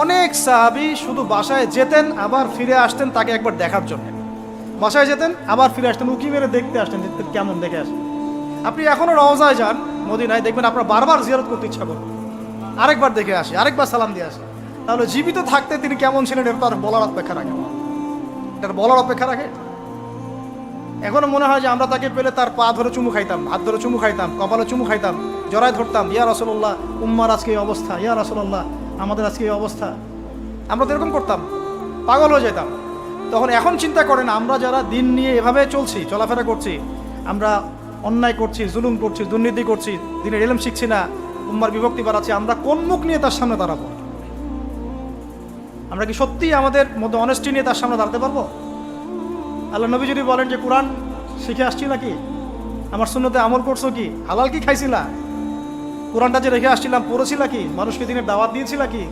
অনেক সাহাবী শুধু বাসায় যেতেন আবার ফিরে আসতেন তাকে একবার দেখার জন্য। বাসায় যেতেন আবার ফিরে আসতেন, উকি মেরে দেখতে আসতেন যে কেমন দেখে আসেন। আপনি এখনও রওজায় যান মদিনায়, দেখবেন আপনার বারবার জিয়ারত করতে ইচ্ছা করবে, আরেকবার দেখে আসে, আরেকবার সালাম দিয়ে আসে। তাহলে জীবিত থাকতে তিনি কেমন ছিলেন এটা তার বলার অপেক্ষা রাখে, এটার বলার অপেক্ষা রাখে। এখনো মনে হয় যে আমরা তাকে পেলে তার পা ধরে চুমু খাইতাম, হাত ধরে চুমু খাইতাম, কপালে চুমু খাইতাম, জড়ায় ধরতাম, ইয়া রাসূলুল্লাহ উম্মার আজকে এই অবস্থা, ইয়া রাসূলুল্লাহ আমাদের আজকে এই অবস্থা। আমরা তো এরকম করতাম, পাগল হয়ে যেতাম। তখন এখন চিন্তা করেন, আমরা যারা দিন নিয়ে এভাবে চলছি, চলাফেরা করছি, আমরা অন্যায় করছি, জুলুম করছি, দুর্নীতি করছি, দিনের ইলম শিখছি না, উম্মার বিভক্তি বাড়াচ্ছি, আমরা কোন মুখ নিয়ে তার সামনে দাঁড়াবো? আমরা কি সত্যি আমাদের মধ্যে অনেস্টি নিয়ে তার সামনে দাঁড়াতে পারবো? আল্লাহ নবী যদি বলেন যে কোরআন শিখে আসছি নাকি, আমার সুন্নতে আমল করছো কি, হালাল কি খাইছিলা, কোরআনটা যে রেখে আসছিলাম পড়েছিলা কি, মানুষকে দিনের দাওয়াত দিয়েছিলা কি,